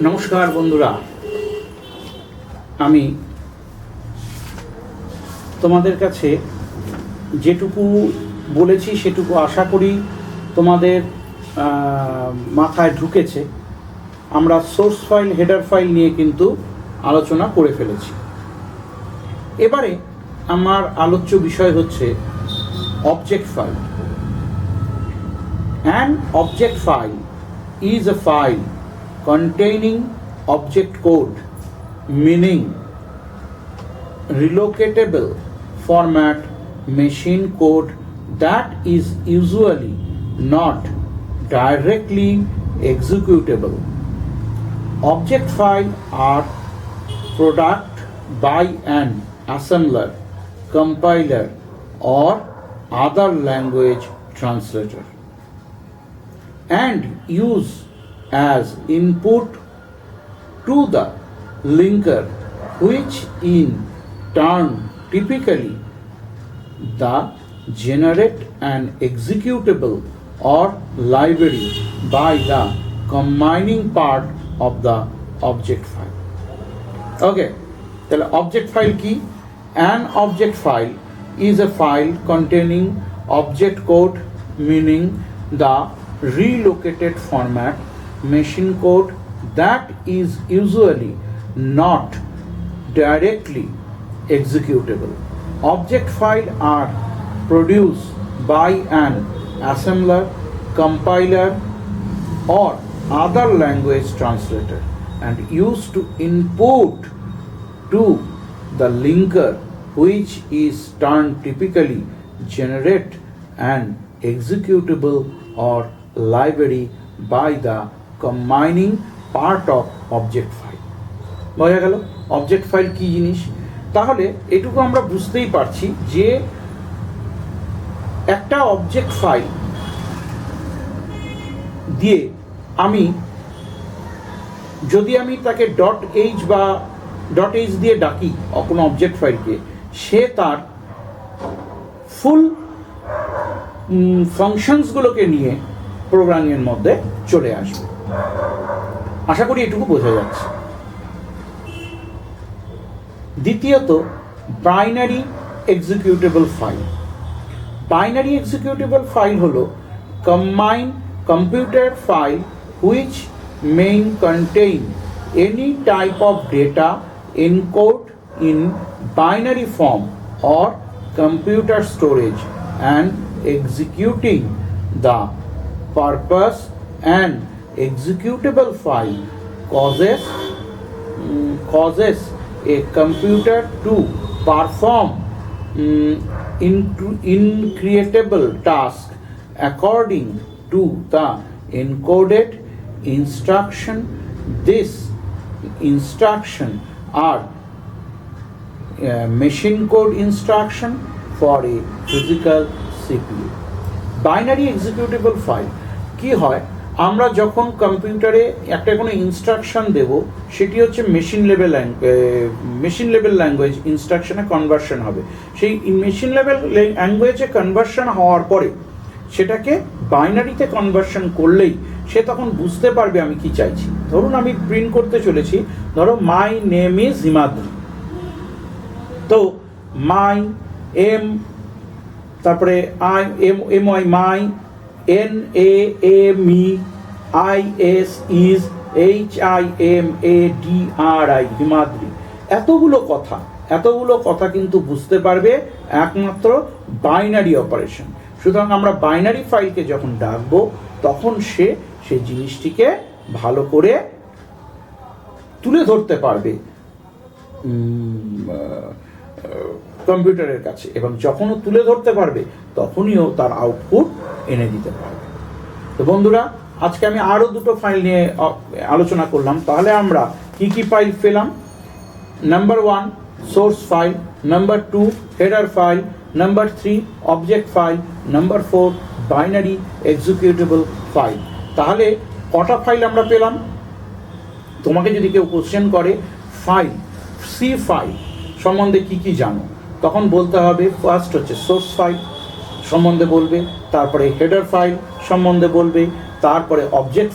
নমস্কার বন্ধুরা, আমি তোমাদের কাছে যেটুকু বলেছি সেটুকু আশা করি তোমাদের মাথায় ঢুকেছে। আমরা সোর্স ফাইল, হেডার ফাইল নিয়ে কিন্তু আলোচনা করে ফেলেছি। এবারে আমার আলোচ্য বিষয় হচ্ছে object file. An object file is a file containing object code, meaning relocatable format machine code that is usually not directly executable. Object files are produced by an assembler, compiler, or other language translator, and use as input to the linker, which in turn typically the generate an executable or library by the combining part of the object file. Okay, তাহলে object file কি? An object file is a file containing object code, meaning the relocated format machine code that is usually not directly executable. Object files are produced by an assembler, compiler, or other language translator and used to input to the linker, which is turned typically generate an executable or library by the combining part of object file. বোঝা গেল object file কি জিনিস? তাহলে এটুকু আমরা বুঝতেই পারছি যে একটা অবজেক্ট ফাইল দিয়ে যদি আমি তাকে .h বা .h দিয়ে ডাকি কোনো অবজেক্ট ফাইলকে, সে তার ফুল ফাংশনসগুলোকে নিয়ে প্রোগ্রামিংয়ের মধ্যে চলে আসবে। আশা করি এটুকু বোঝা যাচ্ছে। দ্বিতীয়ত, binary executable file. Binary executable file হলো computer file which may contain any type of data encoded in binary form or computer storage and executing the purpose. And executable file causes a computer to perform increatable task according to the encoded instruction. This instruction are machine code instruction for a physical CPU. Binary executable file কি হয়? আমরা যখন কম্পিউটারে একটা কোনো instruction দেব, সেটি হচ্ছে machine level language ইনস্ট্রাকশনে conversion হবে। সেই মেশিন লেভেল ল্যাঙ্গুয়েজে কনভার্সন হওয়ার পরে সেটাকে বাইনারিতে কনভার্সন করলেই সে তখন বুঝতে পারবে আমি কি চাইছি। ধরুন আমি প্রিন্ট করতে চলেছি, ধরো মাই নেম ইজ হিমাদ্রি। তো মাই এম, তারপরে MY my, NAME IS is, HIMADRI Himadri. এতগুলো কথা কিন্তু বুঝতে পারবে একমাত্র বাইনারি অপারেশন। সুতরাং আমরা বাইনারি ফাইলকে যখন ডাকবো তখন সে সেই জিনিসটিকে ভালো করে তুলে ধরতে পারবে কম্পিউটারের কাছে, এবং যখনও তুলে ধরতে পারবে তখনইও তার আউটপুট এনে দিতে পারবে। তো বন্ধুরা, আজকে আমি আরও দুটো ফাইল নিয়ে আলোচনা করলাম। তাহলে আমরা কি ফাইল পেলাম? Number 1 source file, number 2 header file, number 3 object file, number 4 binary executable file. তাহলে কটা ফাইল আমরা পেলাম? তোমাকে যদি কেউ কোশ্চেন করে ফাইল, সি ফাইল সম্বন্ধে কি জানো, তখন বলতে হবে ফার্স্ট হচ্ছে সোর্স ফাইল সম্বন্ধে বলবে, তারপরে হেডার ফাইল সম্বন্ধে বলবে, তারপরে অবজেক্ট